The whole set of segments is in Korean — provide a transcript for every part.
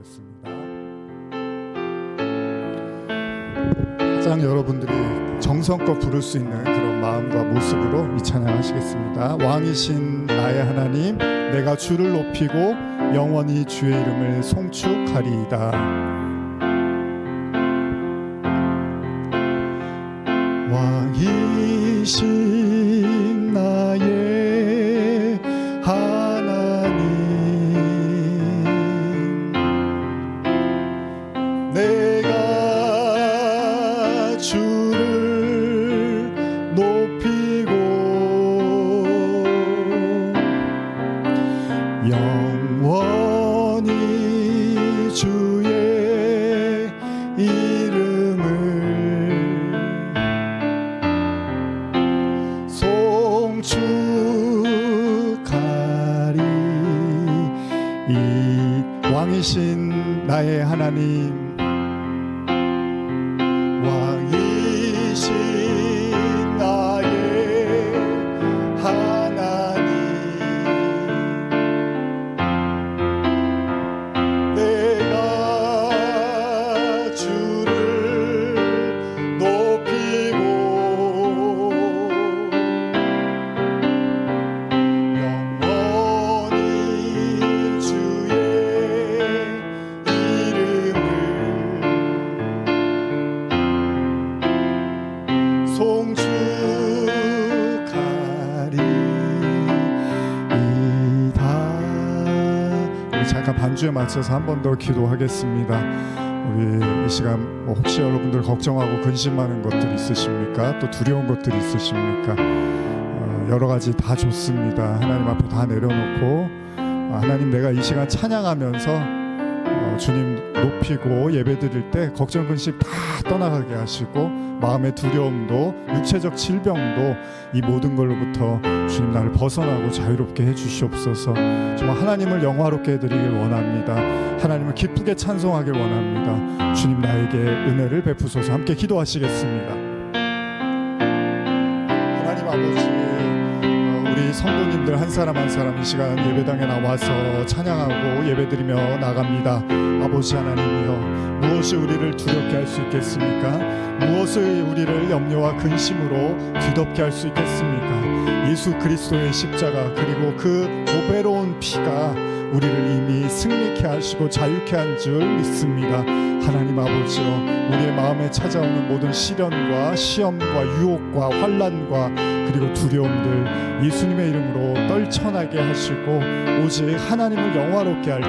드리겠습니다. 가장 여러분들이 정성껏 부를 수 있는 그런 마음과 모습으로 이 찬양하시겠습니다. 왕이신 나의 하나님, 내가 주를 높이고 영원히 주의 이름을 송축하리이다. 왕이신 나의 하나님, 내가 주를 높이고 영원히 주의 이름을 송축하리. 이 왕이신 나의 하나님, 왕이신 나의 하나님, 내가 주를 높이고 영원히 주의 이름을 송축하리이다. 우리 잠깐 반주에 맞춰서 한 번 더 기도하겠습니다. 우리 이 시간 혹시 여러분들 걱정하고 근심하는 것들 있으십니까? 또 두려운 것들 있으십니까? 여러 가지 다 좋습니다. 하나님 앞에 다 내려놓고 하나님, 내가 이 시간 찬양하면서 주님 높이고 예배드릴 때 걱정 근심 다 떠나가게 하시고 마음의 두려움도 육체적 질병도 이 모든 걸로부터 주님 나를 벗어나고 자유롭게 해주시옵소서. 정말 하나님을 영화롭게 해드리길 원합니다. 하나님을 기쁘게 찬송하길 원합니다. 주님 나에게 은혜를 베푸소서. 함께 기도하시겠습니다. 하나님 아버지, 우리 성도님들 한 사람 한 사람 이 시간 예배당에 나와서 찬양하고 예배드리며 나갑니다. 아버지 하나님이여, 무엇이 우리를 두렵게 할 수 있겠습니까? 무엇을 우리를 염려와 근심으로 뒤덮게 할 수 있겠습니까? 예수 그리스도의 십자가, 그리고 그 보배로운 피가 우리를 이미 승리케 하시고 자유케 한 줄 믿습니다. 하나님 아버지여, 우리의 마음에 찾아오는 모든 시련과 시험과 유혹과 환난과 그리고 두려움들 예수님의 이름으로 떨쳐나게 하시고, 오직 하나님을 영화롭게 할 때,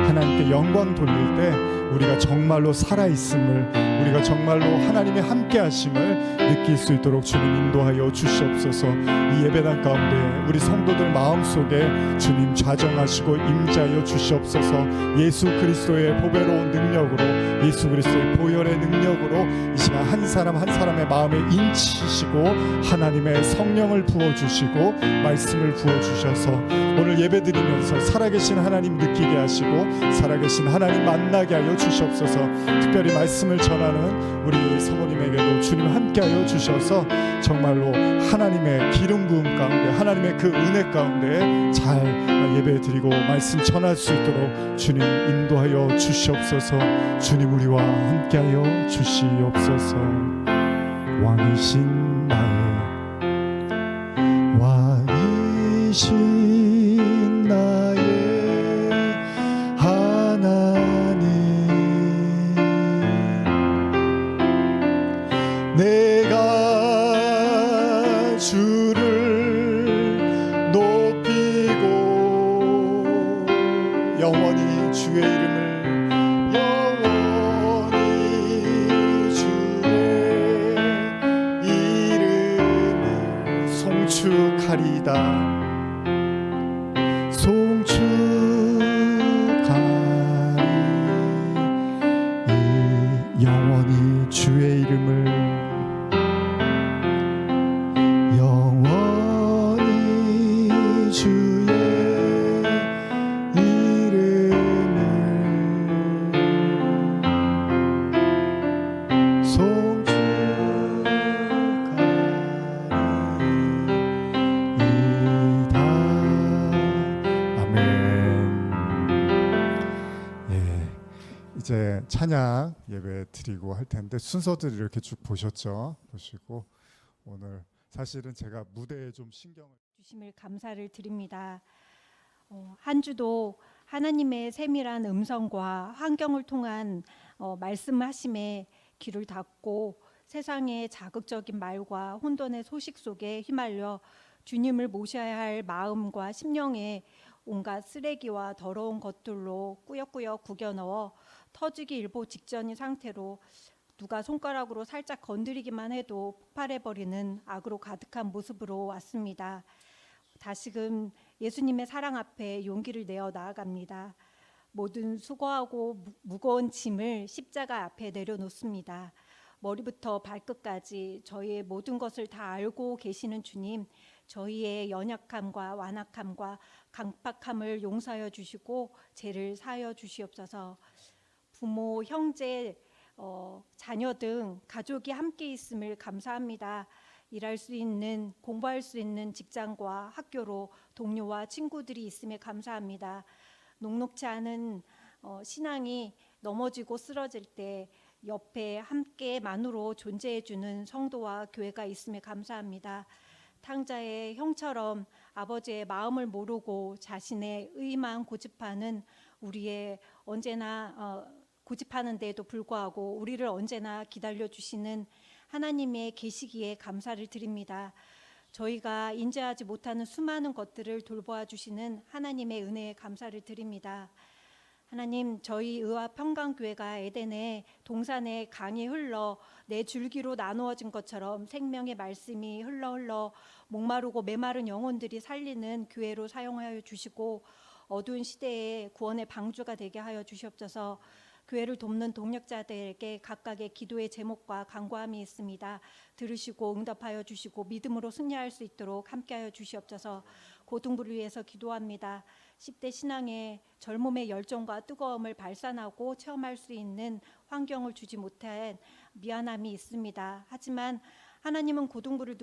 하나님께 영광 돌릴 때 우리가 정말로 살아있음을, 우리가 정말로 하나님의 함께 하심을 느낄 수 있도록 주님 인도하여 주시옵소서. 이 예배당 가운데 우리 성도들 마음속에 주님 좌정하시고 임자여 주시옵소서. 예수 그리스도의 보배로운 능력으로, 예수 그리스도의 보혈의 능력으로 이 시간 한 사람 한 사람의 마음에 인치시고 하나님의 성령을 부어주시고 말씀을 부어주셔서 오늘 예배드리면서 살아계신 하나님 느끼게 하시고 살아계신 하나님 만나게 하여 주시옵소서. 특별히 말씀을 전하는 우리 사모님에게도 주님 함께하여 주셔서 정말로 하나님의 기름 부음 가운데, 하나님의 그 은혜 가운데 잘 예배드리고 말씀 전할 수 있도록 주님 인도하여 주시옵소서. 주님 우리와 함께하여 주시옵소서. 왕이신 나의, 왕이신 나의 하나님, 내가 주를 높이고 영원히 주의 이름을, 영원히 주의 이름을 송축하리이다. 송축하리. 영원히 주의 이름을, 영원히 주의 이름을 송축하리. 이제 찬양 예배 드리고 할 텐데 순서들 이렇게 쭉 보시고 오늘 사실은 제가 무대에 좀 신경을 주심을 감사를 드립니다. 한 주도 하나님의 세밀한 음성과 환경을 통한 말씀하심에 귀를 닫고 세상의 자극적인 말과 혼돈의 소식 속에 휘말려 주님을 모셔야 할 마음과 심령에 온갖 쓰레기와 더러운 것들로 꾸역꾸역 구겨 넣어 터지기 일보 직전인 상태로 누가 손가락으로 살짝 건드리기만 해도 폭발해버리는 악으로 가득한 모습으로 왔습니다. 다시금 예수님의 사랑 앞에 용기를 내어 나아갑니다. 모든 수고하고 무거운 짐을 십자가 앞에 내려놓습니다. 머리부터 발끝까지 저희의 모든 것을 다 알고 계시는 주님, 저희의 연약함과 완악함과 강팍함을 용서하여 주시고 죄를 사하여 주시옵소서. 부모, 형제, 자녀 등 가족이 함께 있음을 감사합니다. 일할 수 있는, 공부할 수 있는 직장과 학교로 동료와 친구들이 있음에 감사합니다. 녹록지 않은 신앙이 넘어지고 쓰러질 때 옆에 함께만으로 존재해주는 성도와 교회가 있음에 감사합니다. 탕자의 형처럼 아버지의 마음을 모르고 자신의 의만 고집하는 우리의 언제나 고집하는 데에도 불구하고 우리를 언제나 기다려주시는 하나님의 계시기에 감사를 드립니다. 저희가 인지하지 못하는 수많은 것들을 돌보아 주시는 하나님의 은혜에 감사를 드립니다. 하나님, 저희 의화평강교회가 에덴의 동산에 강이 흘러 네 줄기로 나누어진 것처럼 생명의 말씀이 흘러 목마르고 메마른 영혼들이 살리는 교회로 사용하여 주시고 어두운 시대에 구원의 방주가 되게 하여 주시옵소서. 교회를 돕는 동력자들에게 각각의 기도의 제목과 간구함이 있습니다. 들으시고 응답하여 주시고 믿음으로 승리할 수 있도록 함께하여 주시옵소서. 고등부를 위해서 기도합니다. 10대 신앙의 젊음의 열정과 뜨거움을 발산하고 체험할 수 있는 환경을 주지 못한 미안함이 있습니다. 하지만 하나님은 고등부를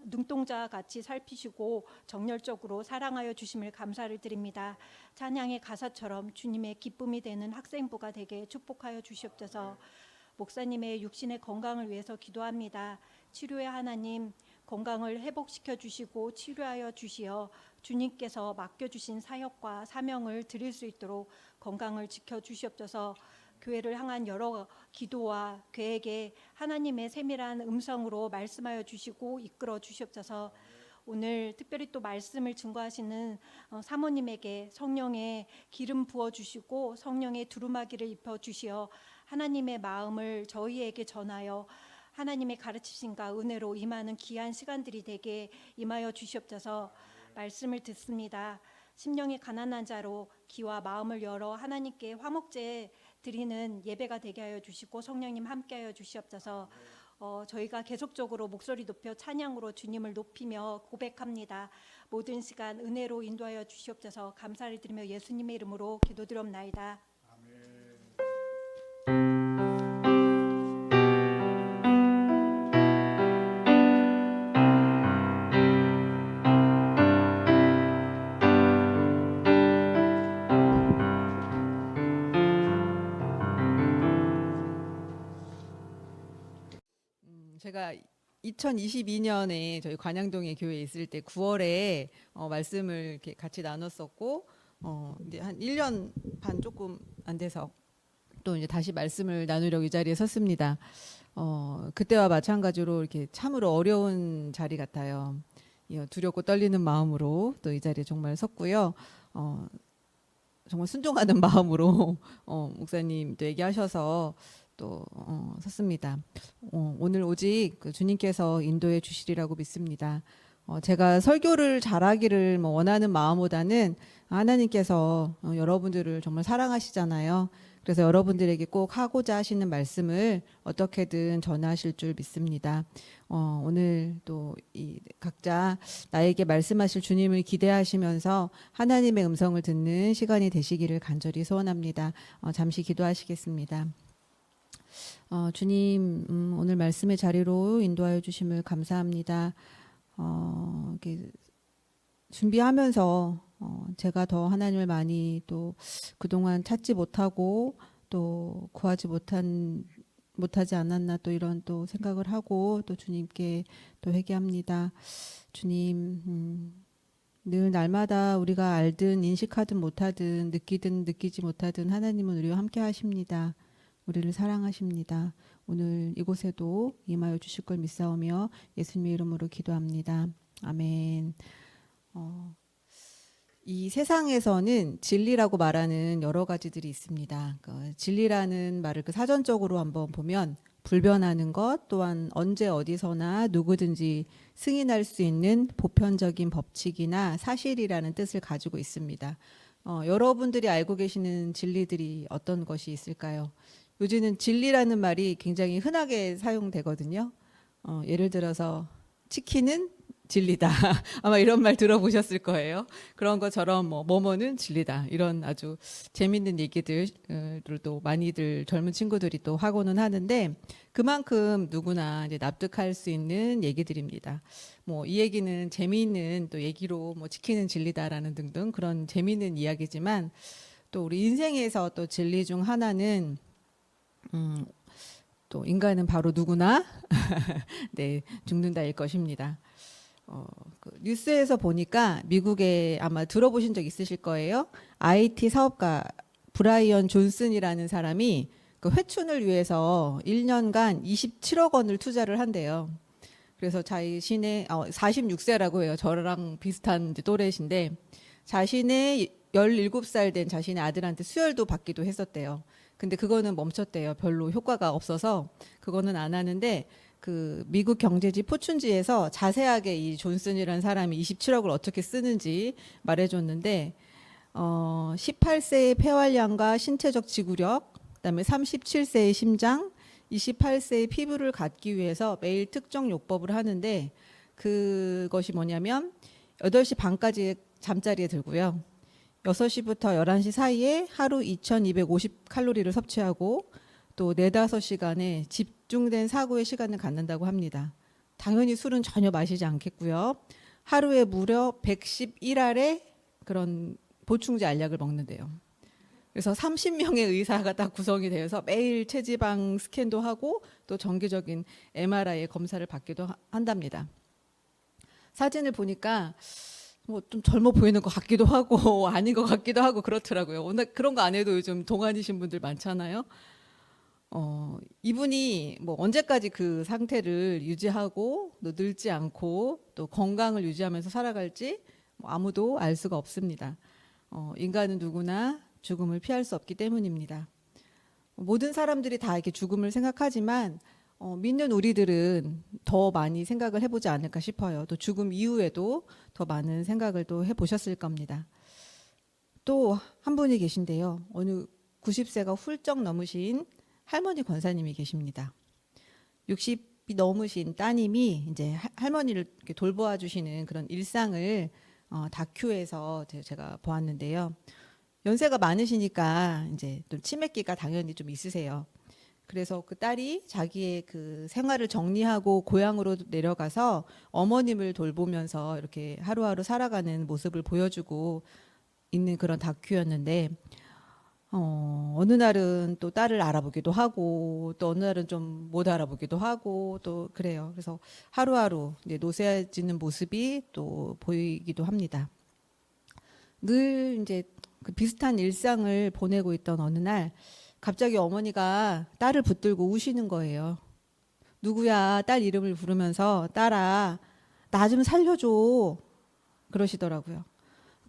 눈동자와 같이 살피시고 정열적으로 사랑하여 주심을 감사를 드립니다. 찬양의 가사처럼 주님의 기쁨이 되는 학생부가 되게 축복하여 주시옵소서. 목사님의 육신의 건강을 위해서 기도합니다. 치료의 하나님, 건강을 회복시켜 주시고 치료하여 주시어 주님께서 맡겨주신 사역과 사명을 드릴 수 있도록 건강을 지켜 주시옵소서. 교회를 향한 여러 기도와 계획에 하나님의 세밀한 음성으로 말씀하여 주시고 이끌어 주시옵소서. 오늘 특별히 또 말씀을 증거하시는 사모님에게 성령의 기름 부어 주시고 성령의 두루마기를 입혀 주시어 하나님의 마음을 저희에게 전하여 하나님의 가르치심과 은혜로 임하는 귀한 시간들이 되게 임하여 주시옵소서. 말씀을 듣습니다. 심령이 가난한 자로 귀와 마음을 열어 하나님께 화목제 드리는 예배가 되게 하여 주시고 성령님 함께하여 주시옵소서. 저희가 계속적으로 목소리 높여 찬양으로 주님을 높이며 고백합니다. 모든 시간 은혜로 인도하여 주시옵소서. 감사를 드리며 예수님의 이름으로 기도드리옵나이다. 제가 2022년에 저희 관양동에 교회에 있을 때 9월에 말씀을 이렇게 같이 나눴었고 이제 한 1년 반 조금 안 돼서 또 이제 다시 말씀을 나누려고 이 자리에 섰습니다. 그때와 마찬가지로 이렇게 참으로 어려운 자리 같아요. 두렵고 떨리는 마음으로 또 이 자리에 정말 섰고요. 정말 순종하는 마음으로 목사님도 얘기하셔서 또 섰습니다. 오늘 오직 그 주님께서 인도해 주시리라고 믿습니다. 제가 설교를 잘하기를 원하는 마음보다는 하나님께서 여러분들을 정말 사랑하시잖아요. 그래서 여러분들에게 꼭 하고자 하시는 말씀을 어떻게든 전하실 줄 믿습니다. 오늘 또 이 각자 나에게 말씀하실 주님을 기대하시면서 하나님의 음성을 듣는 시간이 되시기를 간절히 소원합니다. 잠시 기도하시겠습니다. 주님, 오늘 말씀의 자리로 인도하여 주심을 감사합니다. 이렇게 준비하면서 제가 더 하나님을 많이 또 그동안 찾지 못하고 또 구하지 못하지 않았나 또 이런 또 생각을 하고 또 주님께 또 회개합니다. 주님, 늘 날마다 우리가 알든 인식하든 못하든 느끼든 느끼지 못하든 하나님은 우리와 함께 하십니다. 우리를 사랑하십니다. 오늘 이곳에도 임하여 주실 걸 믿사오며 예수님의 이름으로 기도합니다. 아멘. 이 세상에서는 진리라고 말하는 여러 가지들이 있습니다. 진리라는 말을 사전적으로 한번 보면 불변하는 것, 또한 언제 어디서나 누구든지 승인할 수 있는 보편적인 법칙이나 사실이라는 뜻을 가지고 있습니다. 여러분들이 알고 계시는 진리들이 어떤 것이 있을까요? 요즘은 진리라는 말이 굉장히 흔하게 사용되거든요. 예를 들어서 치킨은 진리다. 아마 이런 말 들어보셨을 거예요. 그런 것처럼 뭐뭐는 진리다. 이런 아주 재밌는 얘기들을 또 많이들 젊은 친구들이 또 하고는 하는데 그만큼 누구나 이제 납득할 수 있는 얘기들입니다. 이 얘기는 재미있는 또 얘기로 치킨은 진리다라는 등등 그런 재미있는 이야기지만 또 우리 인생에서 또 진리 중 하나는 또 인간은 바로 누구나 네, 죽는다일 것입니다. 뉴스에서 보니까 미국에 아마 들어보신 적 있으실 거예요. IT 사업가 브라이언 존슨이라는 사람이 그 회춘을 위해서 1년간 27억 원을 투자를 한대요. 그래서 자신의 46세라고 해요. 저랑 비슷한 이제 또래신데 자신의 17살 된 자신의 아들한테 수혈도 받기도 했었대요. 근데 그거는 멈췄대요. 별로 효과가 없어서 그거는 안 하는데 그 미국 경제지 포춘지에서 자세하게 이 존슨이라는 사람이 27억을 어떻게 쓰는지 말해줬는데 18세의 폐활량과 신체적 지구력, 그다음에 37세의 심장, 28세의 피부를 갖기 위해서 매일 특정 요법을 하는데 그것이 뭐냐면 8시 반까지 잠자리에 들고요. 6시부터 11시 사이에 하루 2250칼로리를 섭취하고 또 4-5시간의 집중된 사고의 시간을 갖는다고 합니다. 당연히 술은 전혀 마시지 않겠고요. 하루에 무려 111알의 그런 보충제 알약을 먹는데요. 그래서 30명의 의사가 딱 구성이 되어서 매일 체지방 스캔도 하고 또 정기적인 MRI 검사를 받기도 한답니다. 사진을 보니까 좀 젊어 보이는 것 같기도 하고 아닌 것 같기도 하고 그렇더라고요. 오늘 그런 거 안 해도 요즘 동안이신 분들 많잖아요. 이분이 언제까지 그 상태를 유지하고 또 늙지 않고 또 건강을 유지하면서 살아갈지 아무도 알 수가 없습니다. 인간은 누구나 죽음을 피할 수 없기 때문입니다. 모든 사람들이 다 이렇게 죽음을 생각하지만 믿는 우리들은 더 많이 생각을 해보지 않을까 싶어요. 또 죽음 이후에도 더 많은 생각을 또 해보셨을 겁니다. 또 한 분이 계신데요. 어느 90세가 훌쩍 넘으신 할머니 권사님이 계십니다. 60이 넘으신 따님이 이제 할머니를 이렇게 돌보아 주시는 그런 일상을 다큐에서 제가 보았는데요. 연세가 많으시니까 이제 또 치매기가 당연히 좀 있으세요. 그래서 그 딸이 자기의 그 생활을 정리하고 고향으로 내려가서 어머님을 돌보면서 이렇게 하루하루 살아가는 모습을 보여주고 있는 그런 다큐였는데 어느 날은 또 딸을 알아보기도 하고 또 어느 날은 좀 못 알아보기도 하고 또 그래요. 그래서 하루하루 이제 노쇠해지는 모습이 또 보이기도 합니다. 늘 이제 그 비슷한 일상을 보내고 있던 어느 날 갑자기 어머니가 딸을 붙들고 우시는 거예요. 누구야? 딸 이름을 부르면서 딸아 나 좀 살려줘 그러시더라고요.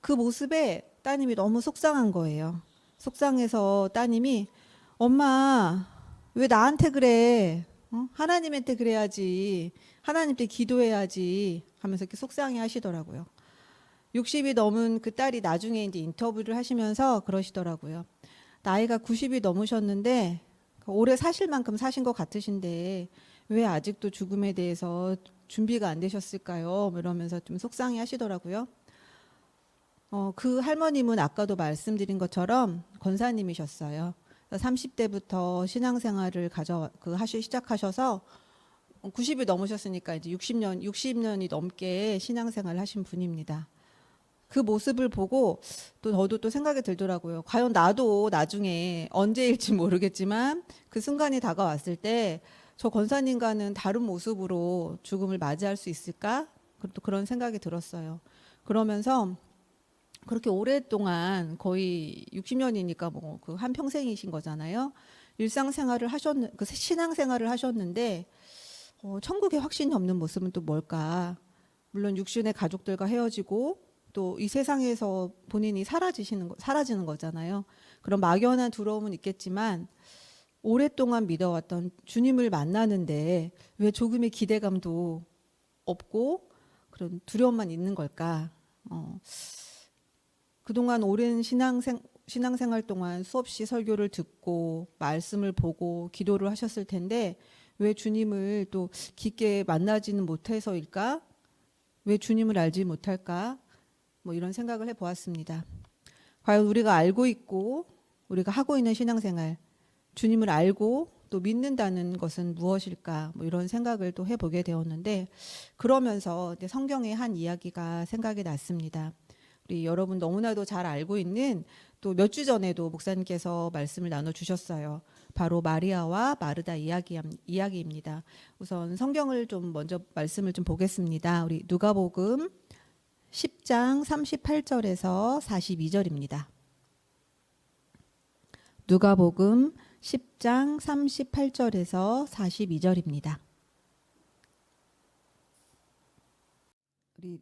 그 모습에 따님이 너무 속상한 거예요. 속상해서 따님이 엄마 왜 나한테 그래? 하나님한테 그래야지. 하나님께 기도해야지 하면서 이렇게 속상해 하시더라고요. 60이 넘은 그 딸이 나중에 이제 인터뷰를 하시면서 그러시더라고요. 나이가 90이 넘으셨는데 오래 사실 만큼 사신 것 같으신데 왜 아직도 죽음에 대해서 준비가 안 되셨을까요? 이러면서 좀 속상해 하시더라고요. 그 할머님은 아까도 말씀드린 것처럼 권사님이셨어요. 30대부터 신앙생활을 시작하셔서 90이 넘으셨으니까 이제 60년이 넘게 신앙생활을 하신 분입니다. 그 모습을 보고 또 저도 또 생각이 들더라고요. 과연 나도 나중에 언제일지 모르겠지만 그 순간이 다가왔을 때 저 권사님과는 다른 모습으로 죽음을 맞이할 수 있을까? 또 그런 생각이 들었어요. 그러면서 그렇게 오랫동안 거의 60년이니까 뭐 그 한 평생이신 거잖아요. 일상생활을 그 신앙생활을 하셨는데 천국에 확신이 없는 모습은 또 뭘까? 물론 육신의 가족들과 헤어지고 또 이 세상에서 본인이 사라지는 거잖아요. 그런 막연한 두려움은 있겠지만 오랫동안 믿어왔던 주님을 만나는데 왜 조금의 기대감도 없고 그런 두려움만 있는 걸까? 그동안 오랜 신앙생활 동안 수없이 설교를 듣고 말씀을 보고 기도를 하셨을 텐데 왜 주님을 또 깊게 만나지는 못해서일까? 왜 주님을 알지 못할까? 뭐 이런 생각을 해보았습니다. 과연 우리가 알고 있고 우리가 하고 있는 신앙생활, 주님을 알고 또 믿는다는 것은 무엇일까? 뭐 이런 생각을 또 해보게 되었는데 그러면서 성경의 한 이야기가 생각이 났습니다. 우리 여러분 너무나도 잘 알고 있는 또 몇 주 전에도 목사님께서 말씀을 나눠주셨어요. 바로 마리아와 마르다 이야기입니다. 우선 성경을 좀 먼저 말씀을 좀 보겠습니다. 우리 누가복음 10장 38절에서 42절입니다. 누가복음 10장 38절에서 42절입니다. 우리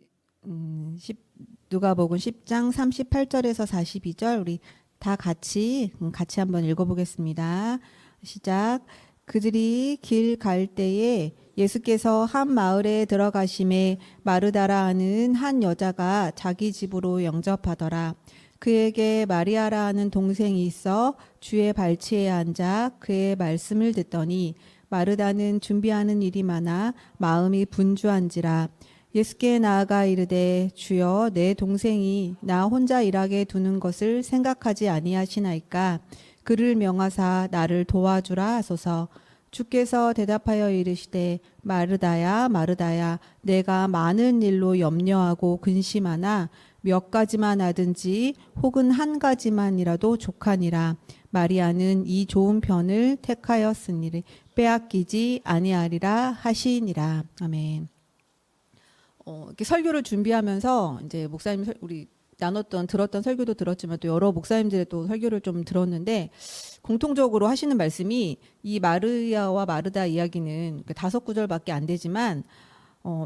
누가복음 10장 38절에서 42절 우리 다 같이 한번 읽어보겠습니다. 시작. 그들이 길 갈 때에 예수께서 한 마을에 들어가심에 마르다라 하는 한 여자가 자기 집으로 영접하더라. 그에게 마리아라 하는 동생이 있어 주의 발치에 앉아 그의 말씀을 듣더니 마르다는 준비하는 일이 많아 마음이 분주한지라. 예수께 나아가 이르되 주여 내 동생이 나 혼자 일하게 두는 것을 생각하지 아니하시나이까. 그를 명하사 나를 도와주라 하소서. 주께서 대답하여 이르시되 마르다야 마르다야 내가 많은 일로 염려하고 근심하나 몇 가지만 하든지 혹은 한 가지만이라도 족하니라. 마리아는 이 좋은 편을 택하였으니 빼앗기지 아니하리라 하시니라. 아멘. 이렇게 설교를 준비하면서 이제 목사님 우리 들었던 설교도 들었지만 또 여러 목사님들의 또 설교를 좀 들었는데 공통적으로 하시는 말씀이 이 마리아와 마르다 이야기는 5구절밖에 안 되지만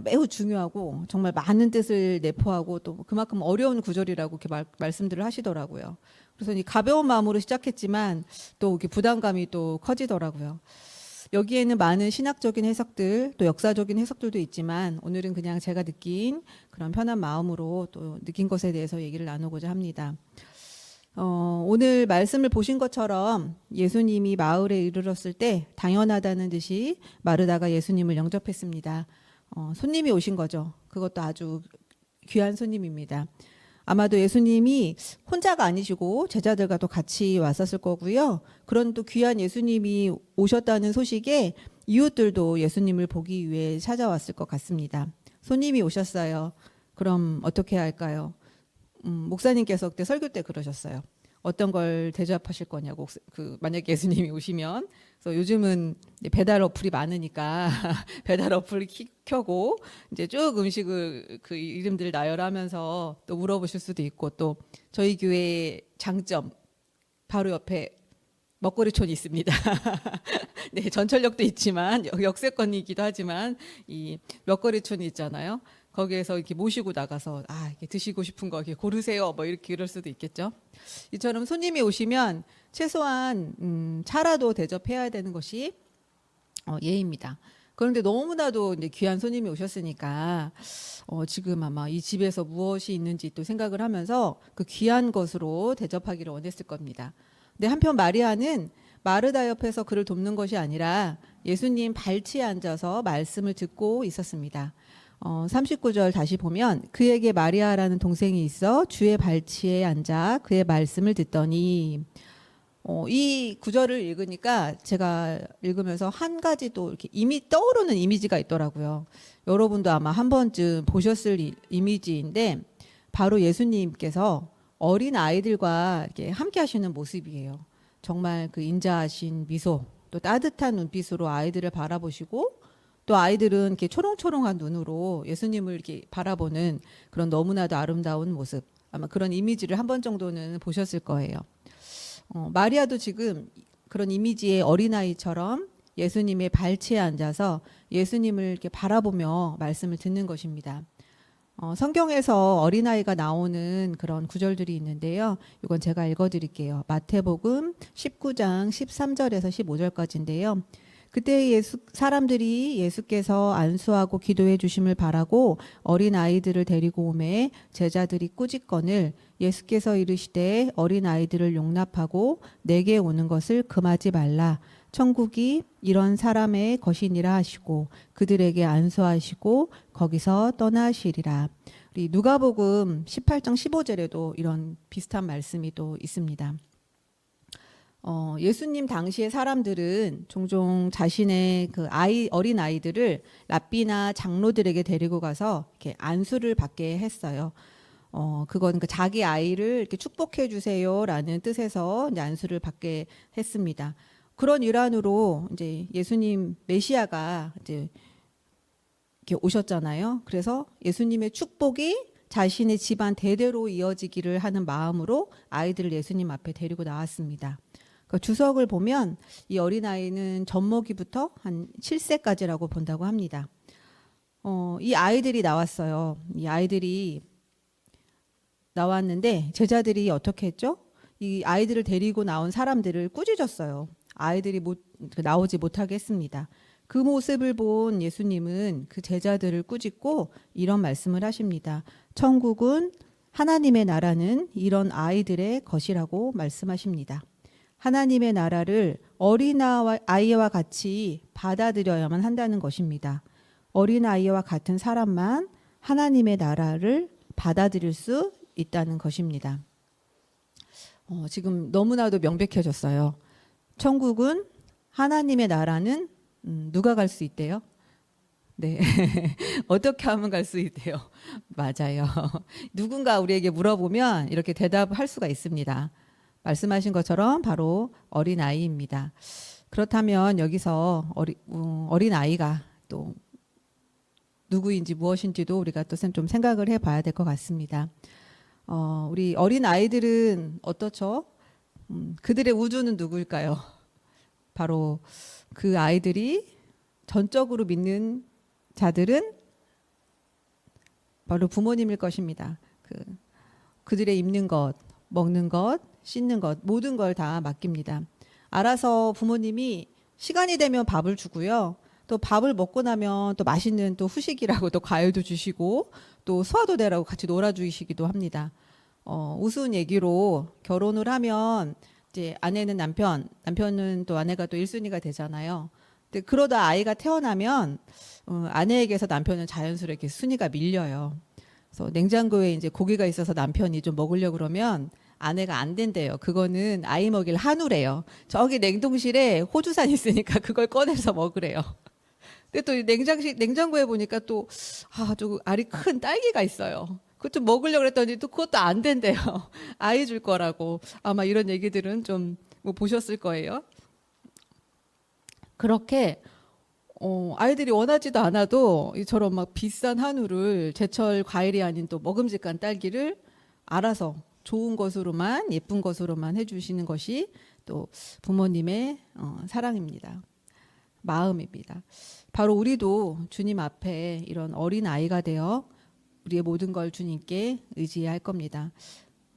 매우 중요하고 정말 많은 뜻을 내포하고 또 그만큼 어려운 구절이라고 이렇게 말씀들을 하시더라고요. 그래서 이 가벼운 마음으로 시작했지만 또 이렇게 부담감이 또 커지더라고요. 여기에는 많은 신학적인 해석들 또 역사적인 해석들도 있지만 오늘은 그냥 제가 느낀 그런 편한 마음으로 또 느낀 것에 대해서 얘기를 나누고자 합니다. 오늘 말씀을 보신 것처럼 예수님이 마을에 이르렀을 때 당연하다는 듯이 마르다가 예수님을 영접했습니다. 손님이 오신 거죠. 그것도 아주 귀한 손님입니다. 아마도 예수님이 혼자가 아니시고 제자들과도 같이 왔었을 거고요. 그런 또 귀한 예수님이 오셨다는 소식에 이웃들도 예수님을 보기 위해 찾아왔을 것 같습니다. 손님이 오셨어요. 그럼 어떻게 할까요? 목사님께서 그때 설교 때 그러셨어요. 어떤 걸 대접하실 거냐고. 만약에 예수님이 오시면. 그래서 요즘은 배달 어플이 많으니까 배달 어플을 켜고 이제 쭉 음식을 그 이름들 나열하면서 또 물어보실 수도 있고 또 저희 교회 장점 바로 옆에 먹거리촌이 있습니다. 네, 전철역도 있지만 역세권이기도 하지만 이 먹거리촌이 있잖아요. 거기에서 이렇게 모시고 나가서 이렇게 드시고 싶은 거 이렇게 고르세요. 뭐 이렇게 이럴 수도 있겠죠. 이처럼 손님이 오시면 최소한 차라도 대접해야 되는 것이 예입니다. 그런데 너무나도 이제 귀한 손님이 오셨으니까 지금 아마 이 집에서 무엇이 있는지 또 생각을 하면서 그 귀한 것으로 대접하기를 원했을 겁니다. 근데 한편 마리아는 마르다 옆에서 그를 돕는 것이 아니라 예수님 발치에 앉아서 말씀을 듣고 있었습니다. 39절 다시 보면 그에게 마리아라는 동생이 있어 주의 발치에 앉아 그의 말씀을 듣더니 이 구절을 읽으니까 제가 읽으면서 한 가지 또 이렇게 떠오르는 이미지가 있더라고요. 여러분도 아마 한 번쯤 보셨을 이미지인데 바로 예수님께서 어린 아이들과 이렇게 함께 하시는 모습이에요. 정말 그 인자하신 미소, 또 따뜻한 눈빛으로 아이들을 바라보시고, 또 아이들은 이렇게 초롱초롱한 눈으로 예수님을 이렇게 바라보는 그런 너무나도 아름다운 모습, 아마 그런 이미지를 한 번 정도는 보셨을 거예요. 마리아도 지금 그런 이미지의 어린아이처럼 예수님의 발치에 앉아서 예수님을 이렇게 바라보며 말씀을 듣는 것입니다. 성경에서 어린아이가 나오는 그런 구절들이 있는데요. 이건 제가 읽어드릴게요. 마태복음 19장 13절에서 15절까지인데요. 그때 사람들이 예수께서 안수하고 기도해 주심을 바라고 어린 아이들을 데리고 오매 제자들이 꾸짖거늘 예수께서 이르시되 어린 아이들을 용납하고 내게 오는 것을 금하지 말라. 천국이 이런 사람의 것이니라 하시고 그들에게 안수하시고 거기서 떠나시리라. 우리 누가복음 18장 15절에도 이런 비슷한 말씀이 또 있습니다. 예수님 당시의 사람들은 종종 자신의 그 어린 아이들을 랍비나 장로들에게 데리고 가서 이렇게 안수를 받게 했어요. 그건 그 자기 아이를 이렇게 축복해 주세요라는 뜻에서 이제 안수를 받게 했습니다. 그런 일환으로 이제 예수님 메시아가 이제 이렇게 오셨잖아요. 그래서 예수님의 축복이 자신의 집안 대대로 이어지기를 하는 마음으로 아이들을 예수님 앞에 데리고 나왔습니다. 그 주석을 보면 이 어린아이는 젖먹이부터 한 7세까지라고 본다고 합니다. 이 아이들이 나왔어요. 이 아이들이 나왔는데 제자들이 어떻게 했죠? 이 아이들을 데리고 나온 사람들을 꾸짖었어요. 아이들이 나오지 못하게 했습니다. 그 모습을 본 예수님은 그 제자들을 꾸짖고 이런 말씀을 하십니다. 천국은 하나님의 나라는 이런 아이들의 것이라고 말씀하십니다. 하나님의 나라를 어린아이와 같이 받아들여야만 한다는 것입니다. 어린아이와 같은 사람만 하나님의 나라를 받아들일 수 있다는 것입니다. 지금 너무나도 명백해졌어요. 천국은 하나님의 나라는 누가 갈 수 있대요? 네. 어떻게 하면 갈 수 있대요? 맞아요. 누군가 우리에게 물어보면 이렇게 대답할 수가 있습니다. 말씀하신 것처럼 바로 어린아이입니다. 그렇다면 여기서 어린아이가 또 누구인지 무엇인지도 우리가 또 좀 생각을 해봐야 될 것 같습니다. 우리 어린아이들은 어떻죠? 그들의 우주는 누구일까요? 바로 그 아이들이 전적으로 믿는 자들은 바로 부모님일 것입니다. 그들의 입는 것, 먹는 것, 씻는 것 모든 걸 다 맡깁니다. 알아서 부모님이 시간이 되면 밥을 주고요. 또 밥을 먹고 나면 또 맛있는 또 후식이라고 또 과일도 주시고 또 소화도 되라고 같이 놀아주시기도 합니다. 우스운 얘기로 결혼을 하면 이제 아내는 남편은 또 아내가 또 1순위가 되잖아요. 근데 그러다 아이가 태어나면 아내에게서 남편은 자연스럽게 순위가 밀려요. 그래서 냉장고에 이제 고기가 있어서 남편이 좀 먹으려고 그러면 아내가 안 된대요. 그거는 아이 먹일 한우래요. 저기 냉동실에 호주산 있으니까 그걸 꺼내서 먹으래요. 근데 또 냉장고에 보니까 또 저 알이 큰 딸기가 있어요. 그것 좀 먹으려고 그랬더니 또 그것도 안 된대요. 아이 줄 거라고. 아마 이런 얘기들은 좀 뭐 보셨을 거예요. 그렇게 아이들이 원하지도 않아도 이처럼 막 비싼 한우를 제철 과일이 아닌 또 먹음직한 딸기를 알아서 좋은 것으로만 예쁜 것으로만 해주시는 것이 또 부모님의 사랑입니다. 마음입니다. 바로 우리도 주님 앞에 이런 어린 아이가 되어 우리의 모든 걸 주님께 의지해야 할 겁니다.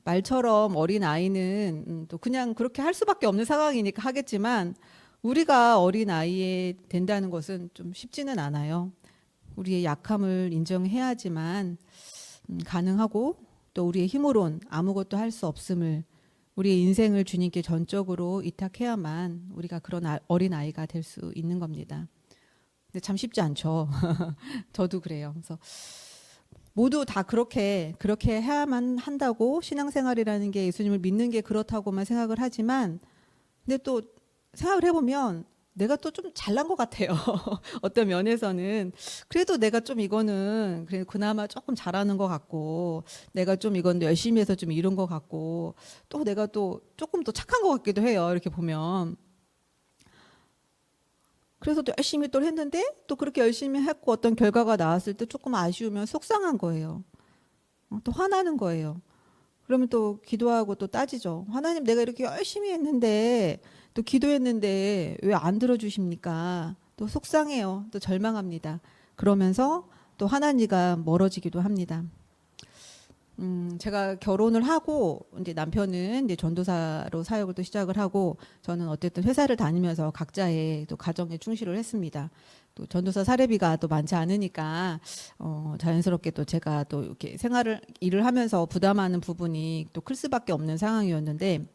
말처럼 어린 아이는 또 그냥 그렇게 할 수밖에 없는 상황이니까 하겠지만 우리가 어린 아이에 된다는 것은 좀 쉽지는 않아요. 우리의 약함을 인정해야지만 가능하고 또 우리의 힘으론 아무것도 할 수 없음을 우리의 인생을 주님께 전적으로 이탁해야만 우리가 그런 어린 아이가 될 수 있는 겁니다. 근데 참 쉽지 않죠. 저도 그래요. 그래서 모두 다 그렇게 해야만 한다고 신앙생활이라는 게 예수님을 믿는 게 그렇다고만 생각을 하지만 근데 또 생각을 해보면 내가 또 좀 잘난 것 같아요. 어떤 면에서는 그래도 내가 좀 이거는 그래 그나마 조금 잘하는 것 같고 내가 좀 이건 열심히 해서 좀 이룬 것 같고 또 내가 또 조금 더 착한 것 같기도 해요. 이렇게 보면. 그래서 또 열심히 또 했는데 또 그렇게 열심히 했고 어떤 결과가 나왔을 때 조금 아쉬우면 속상한 거예요. 또 화나는 거예요. 그러면 또 기도하고 또 따지죠. 하나님 내가 이렇게 열심히 했는데 또 기도했는데 왜 안 들어주십니까? 또 속상해요. 또 절망합니다. 그러면서 또 하나님과 멀어지기도 합니다. 제가 결혼을 하고 이제 남편은 이제 전도사로 사역을 또 시작을 하고 저는 어쨌든 회사를 다니면서 각자의 또 가정에 충실을 했습니다. 또 전도사 사례비가 또 많지 않으니까 자연스럽게 또 제가 또 이렇게 일을 하면서 부담하는 부분이 또 클 수밖에 없는 상황이었는데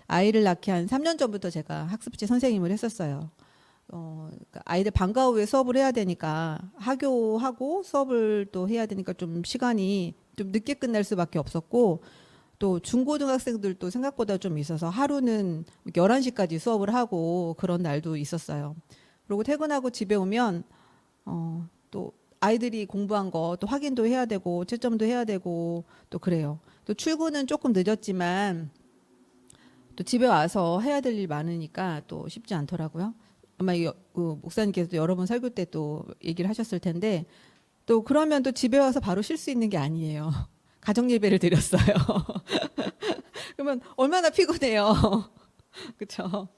아이를 낳기 한 3년 전부터 제가 학습지 선생님을 했었어요. 그러니까 아이들 방과 후에 수업을 해야 되니까 하교하고 수업을 또 해야 되니까 좀 시간이 좀 늦게 끝날 수밖에 없었고 또 중고등학생들도 생각보다 좀 있어서 하루는 11시까지 수업을 하고 그런 날도 있었어요. 그리고 퇴근하고 집에 오면 또 아이들이 공부한 거 또 확인도 해야 되고 채점도 해야 되고 또 그래요. 또 출근은 조금 늦었지만 또 집에 와서 해야 될 일 많으니까 또 쉽지 않더라고요. 아마 목사님께서도 여러 번 설교 때 또 얘기를 하셨을 텐데 또 그러면 또 집에 와서 바로 쉴 수 있는 게 아니에요. 가정 예배를 드렸어요. 그러면 얼마나 피곤해요. 그렇죠?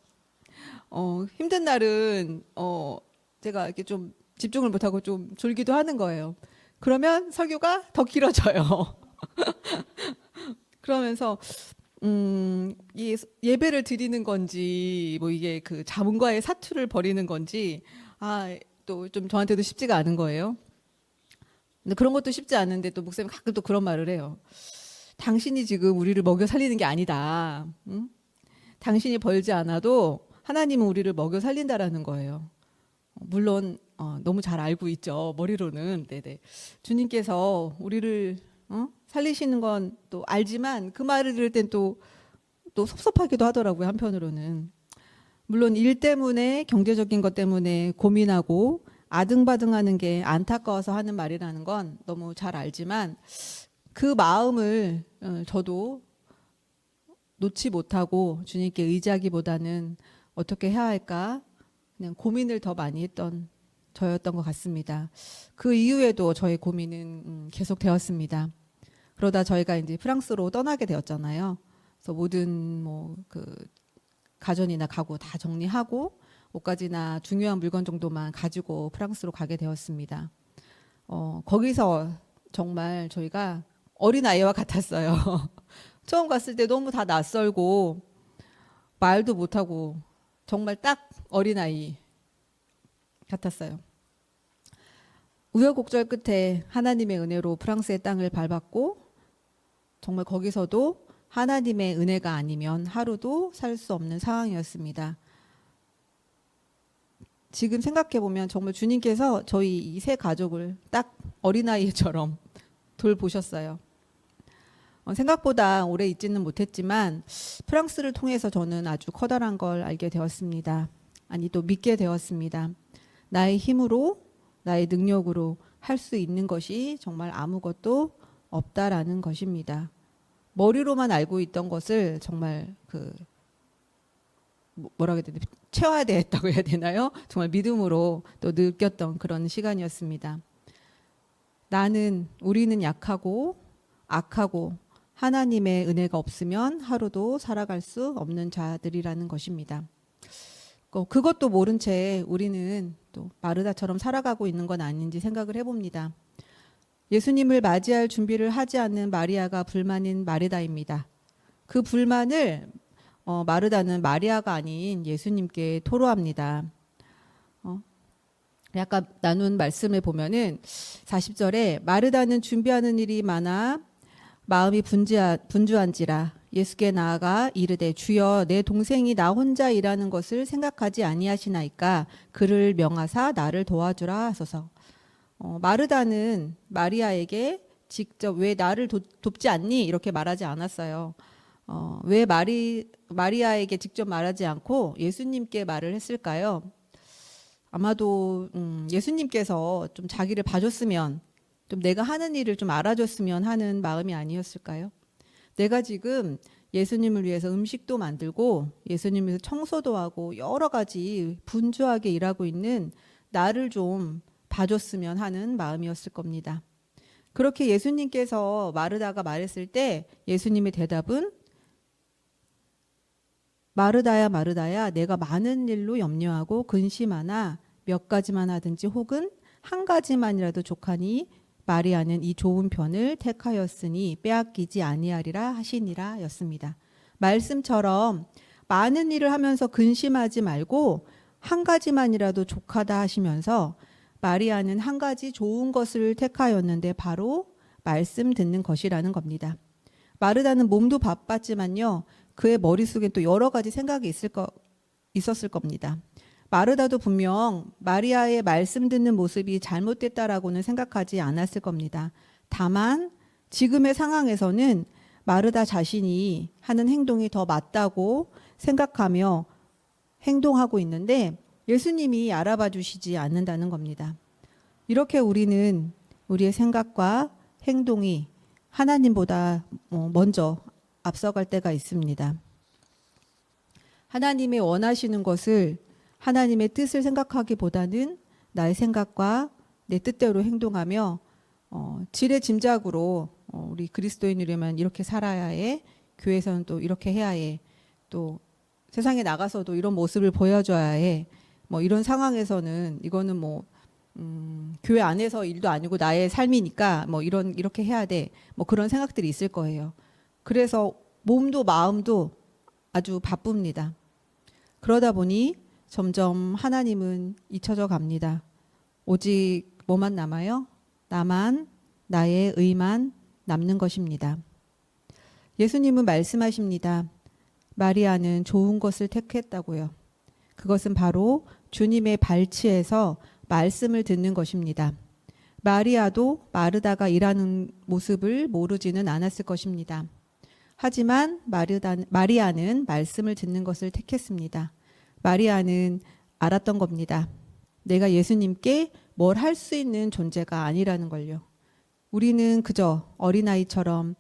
힘든 날은 제가 이렇게 좀 집중을 못하고 좀 졸기도 하는 거예요. 그러면 설교가 더 길어져요. 그러면서 이 예배를 드리는 건지 뭐 이게 그 자문과의 사투를 벌이는 건지 또 좀 저한테도 쉽지가 않은 거예요. 근데 그런 것도 쉽지 않은데 또 목사님 가끔 또 그런 말을 해요. 당신이 지금 우리를 먹여 살리는 게 아니다. 응? 당신이 벌지 않아도 하나님은 우리를 먹여 살린다라는 거예요. 물론 너무 잘 알고 있죠. 머리로는. 네네. 주님께서 우리를 살리시는 건 또 알지만 그 말을 들을 땐 또 섭섭하기도 하더라고요. 한편으로는. 물론 일 때문에 경제적인 것 때문에 고민하고 아등바등하는 게 안타까워서 하는 말이라는 건 너무 잘 알지만 그 마음을 저도 놓지 못하고 주님께 의지하기보다는 어떻게 해야 할까 그냥 고민을 더 많이 했던 저였던 것 같습니다. 그 이후에도 저의 고민은 계속되었습니다. 그러다 저희가 이제 프랑스로 떠나게 되었잖아요. 그래서 모든 그 가전이나 가구 다 정리하고 옷가지나 중요한 물건 정도만 가지고 프랑스로 가게 되었습니다. 거기서 정말 저희가 어린아이와 같았어요. 처음 갔을 때 너무 다 낯설고 말도 못하고 정말 딱 어린아이 같았어요. 우여곡절 끝에 하나님의 은혜로 프랑스의 땅을 밟았고 정말 거기서도 하나님의 은혜가 아니면 하루도 살 수 없는 상황이었습니다. 지금 생각해 보면 정말 주님께서 저희 이 세 가족을 딱 어린아이처럼 돌보셨어요. 생각보다 오래 있지는 못했지만 프랑스를 통해서 저는 아주 커다란 걸 알게 되었습니다. 아니 또 믿게 되었습니다. 나의 힘으로 나의 능력으로 할 수 있는 것이 정말 아무것도 없다라는 것입니다. 머리로만 알고 있던 것을 정말 뭐라고 해야 되나 체화됐다고 해야 되나요? 정말 믿음으로 또 느꼈던 그런 시간이었습니다. 우리는 약하고 악하고 하나님의 은혜가 없으면 하루도 살아갈 수 없는 자들이라는 것입니다. 그것도 모른 채 우리는 또 마르다처럼 살아가고 있는 건 아닌지 생각을 해봅니다. 예수님을 맞이할 준비를 하지 않는 마리아가 불만인 마르다입니다. 그 불만을 마르다는 마리아가 아닌 예수님께 토로합니다. 아까 나눈 말씀을 보면은 40절에 마르다는 준비하는 일이 많아 마음이 분주한지라 예수께 나아가 이르되 주여 내 동생이 나 혼자 일하는 것을 생각하지 아니하시나이까 그를 명하사 나를 도와주라 하소서. 마르다는 마리아에게 직접 왜 나를 돕지 않니? 이렇게 말하지 않았어요. 왜 마리아에게 직접 말하지 않고 예수님께 말을 했을까요? 아마도 예수님께서 좀 자기를 봐줬으면, 좀 내가 하는 일을 좀 알아줬으면 하는 마음이 아니었을까요? 내가 지금 예수님을 위해서 음식도 만들고 예수님을 위해서 청소도 하고 여러 가지 분주하게 일하고 있는 나를 좀 봐줬으면 하는 마음이었을 겁니다. 그렇게 예수님께서 마르다가 말했을 때 예수님의 대답은 마르다야 마르다야 내가 많은 일로 염려하고 근심하나 몇 가지만 하든지 혹은 한 가지만이라도 족하니 마리아는 이 좋은 편을 택하였으니 빼앗기지 아니하리라 하시니라 였습니다. 말씀처럼 많은 일을 하면서 근심하지 말고 한 가지만이라도 족하다 하시면서 마리아는 한 가지 좋은 것을 택하였는데 바로 말씀 듣는 것이라는 겁니다. 마르다는 몸도 바빴지만요. 그의 머릿속에 또 여러 가지 생각이 있었을 겁니다. 마르다도 분명 마리아의 말씀 듣는 모습이 잘못됐다라고는 생각하지 않았을 겁니다. 다만 지금의 상황에서는 마르다 자신이 하는 행동이 더 맞다고 생각하며 행동하고 있는데 예수님이 알아봐 주시지 않는다는 겁니다. 이렇게 우리는 우리의 생각과 행동이 하나님보다 먼저 앞서갈 때가 있습니다. 하나님의 원하시는 것을 하나님의 뜻을 생각하기보다는 나의 생각과 내 뜻대로 행동하며 지레짐작으로 우리 그리스도인이라면 이렇게 살아야 해, 교회에서는 또 이렇게 해야 해, 또 세상에 나가서도 이런 모습을 보여줘야 해, 이런 상황에서는 이거는 교회 안에서 일도 아니고 나의 삶이니까 이렇게 해야 돼, 그런 생각들이 있을 거예요. 그래서 몸도 마음도 아주 바쁩니다. 그러다 보니 점점 하나님은 잊혀져 갑니다. 오직 뭐만 남아요? 나만, 나의 의만 남는 것입니다. 예수님은 말씀하십니다. 마리아는 좋은 것을 택했다고요. 그것은 바로 주님의 발치에서 말씀을 듣는 것입니다. 마리아도 마르다가 일하는 모습을 모르지는 않았을 것입니다. 하지만 마리아는 말씀을 듣는 것을 택했습니다. 마리아는 알았던 겁니다. 내가 예수님께 뭘 할 수 있는 존재가 아니라는 걸요. 우리는 그저 어린아이처럼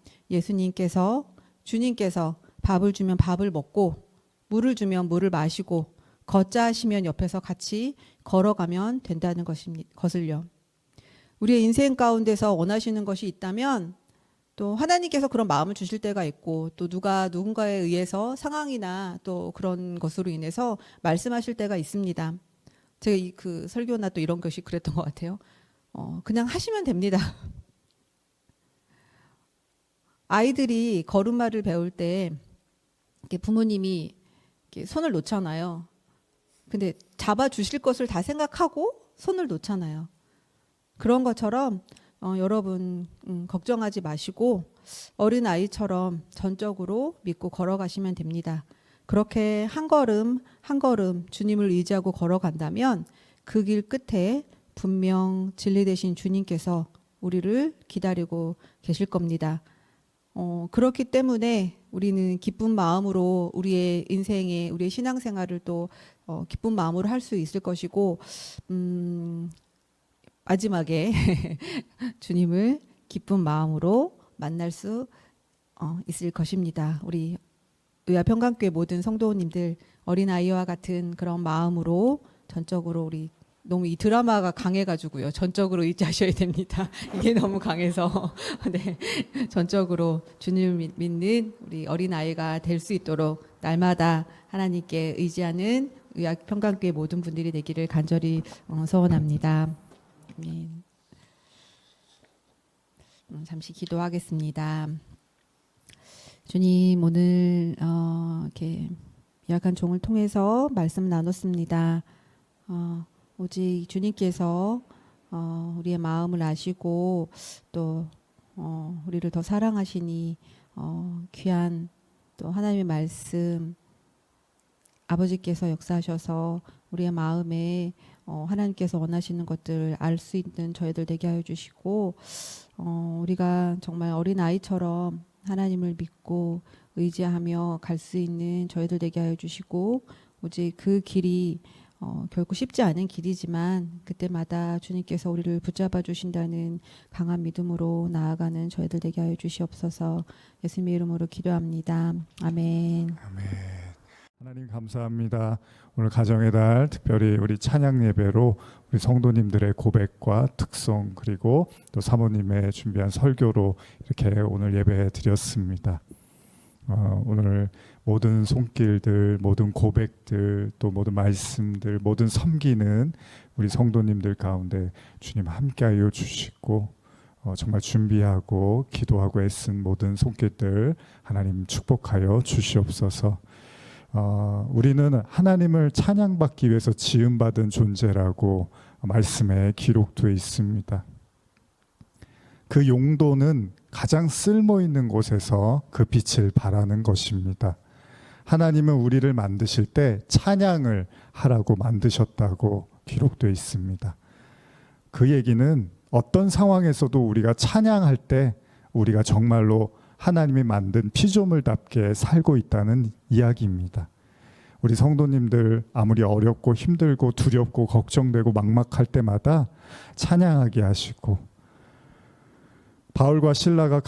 주님께서 밥을 주면 밥을 먹고 물을 주면 물을 마시고 걷자 하시면 옆에서 같이 걸어가면 된다는 것을요. 우리의 인생 가운데서 원하시는 것이 있다면 또 하나님께서 그런 마음을 주실 때가 있고 또 누군가에 의해서 상황이나 또 그런 것으로 인해서 말씀하실 때가 있습니다. 제가 그 설교나 또 이런 것이 그랬던 것 같아요. 그냥 하시면 됩니다. 아이들이 걸음마를 배울 때 부모님이 손을 놓잖아요. 근데 잡아주실 것을 다 생각하고 손을 놓잖아요. 그런 것처럼 여러분 걱정하지 마시고 어린아이처럼 전적으로 믿고 걸어가시면 됩니다. 그렇게 한 걸음 한 걸음 주님을 의지하고 걸어간다면 그 길 끝에 분명 진리 되신 주님께서 우리를 기다리고 계실 겁니다. 그렇기 때문에 우리는 기쁜 마음으로 우리의 인생에 우리의 신앙생활을 또 기쁜 마음으로 할 수 있을 것이고 마지막에 주님을 기쁜 마음으로 만날 수 있을 것입니다. 우리 의아평강교회 모든 성도님들 어린아이와 같은 그런 마음으로 전적으로 우리 너무 이 드라마가 강해가지고요. 전적으로 의지하셔야 됩니다. 이게 너무 강해서 네, 전적으로 주님을 믿는 우리 어린아이가 될 수 있도록 날마다 하나님께 의지하는 의학평강교회 모든 분들이 되기를 간절히 소원합니다. 아멘. 잠시 기도하겠습니다. 주님 오늘 이렇게 약한 종을 통해서 말씀 나눴습니다. 오직 주님께서 우리의 마음을 아시고 또 우리를 더 사랑하시니 귀한 또 하나님의 말씀 아버지께서 역사하셔서 우리의 마음에 하나님께서 원하시는 것들을 알 수 있는 저희들 되게 하여 주시고 우리가 정말 어린아이처럼 하나님을 믿고 의지하며 갈 수 있는 저희들 되게 하여 주시고 오직 그 길이 결코 쉽지 않은 길이지만 그때마다 주님께서 우리를 붙잡아 주신다는 강한 믿음으로 나아가는 저희들 되게 하여 주시옵소서. 예수님의 이름으로 기도합니다. 아멘. 아멘. 하나님 감사합니다. 오늘 가정의 달 특별히 우리 찬양 예배로 우리 성도님들의 고백과 특송 그리고 또 사모님의 준비한 설교로 이렇게 오늘 예배 드렸습니다. 오늘 모든 손길들, 모든 고백들, 또 모든 말씀들, 모든 섬기는 우리 성도님들 가운데 주님 함께하여 주시고 정말 준비하고 기도하고 애쓴 모든 손길들 하나님 축복하여 주시옵소서. 우리는 하나님을 찬양받기 위해서 지음받은 존재라고 말씀에 기록되어 있습니다. 그 용도는 가장 쓸모있는 곳에서 그 빛을 발하는 것입니다. 하나님은 우리를 만드실 때 찬양을 하라고 만드셨다고 기록되어 있습니다. 그 얘기는 어떤 상황에서도 우리가 찬양할 때 우리가 정말로 하나님이 만든 피조물답게 살고 있다는 이야기입니다. 우리 성도님들 아무리 어렵고 힘들고 두렵고 걱정되고 막막할 때마다 찬양하게 하시고, 바울과 실라가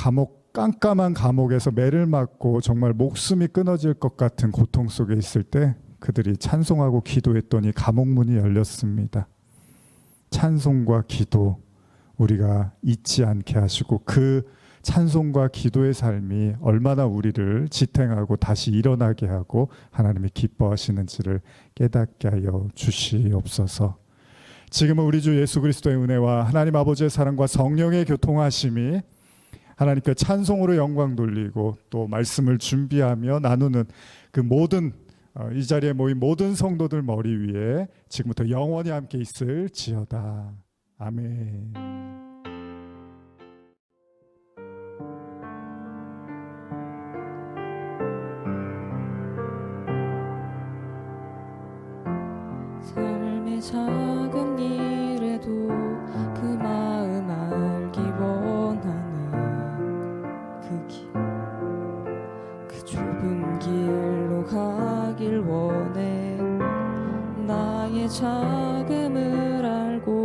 깜깜한 감옥에서 매를 맞고 정말 목숨이 끊어질 것 같은 고통 속에 있을 때 그들이 찬송하고 기도했더니 감옥문이 열렸습니다. 찬송과 기도 우리가 잊지 않게 하시고 그 찬송과 기도의 삶이 얼마나 우리를 지탱하고 다시 일어나게 하고 하나님이 기뻐하시는지를 깨닫게 하여 주시옵소서. 지금은 우리 주 예수 그리스도의 은혜와 하나님 아버지의 사랑과 성령의 교통하심이 하나님께 찬송으로 영광 돌리고 또 말씀을 준비하며 나누는 그 모든 이 자리에 모인 모든 성도들 머리 위에 지금부터 영원히 함께 있을지어다. 아멘. 삶의 작은 일에도 그 마음 알기 원하는 그 좁은 길로 가길 원해. 나의 작음을 알고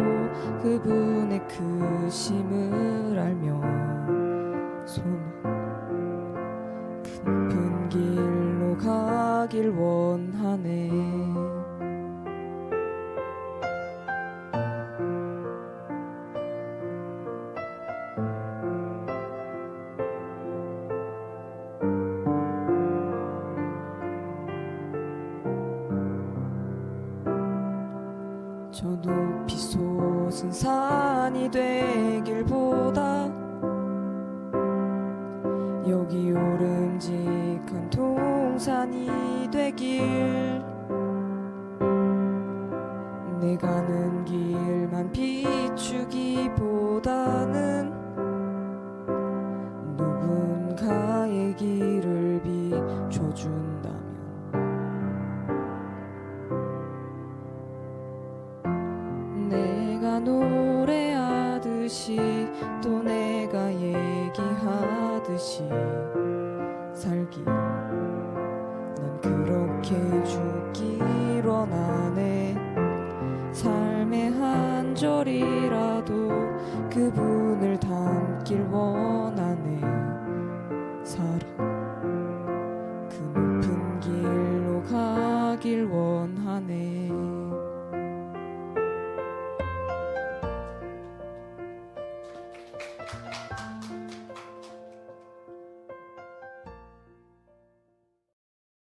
그분의 크심을 알며 그 높은 길로 가길 원하네. 저 높이 솟은 산이 되길보다 여기 오름직한 동산이 되길. 내 가는 길만 비추기보다는 누군가의 길을 비춰준다면 내가 노래하듯이 또 내가 얘기하듯이 살기, 난 그렇게 죽길 원하네. 삶의 한 절이라도 그분을 담길 원하네. 사랑 그 높은 길로 가길 원하네.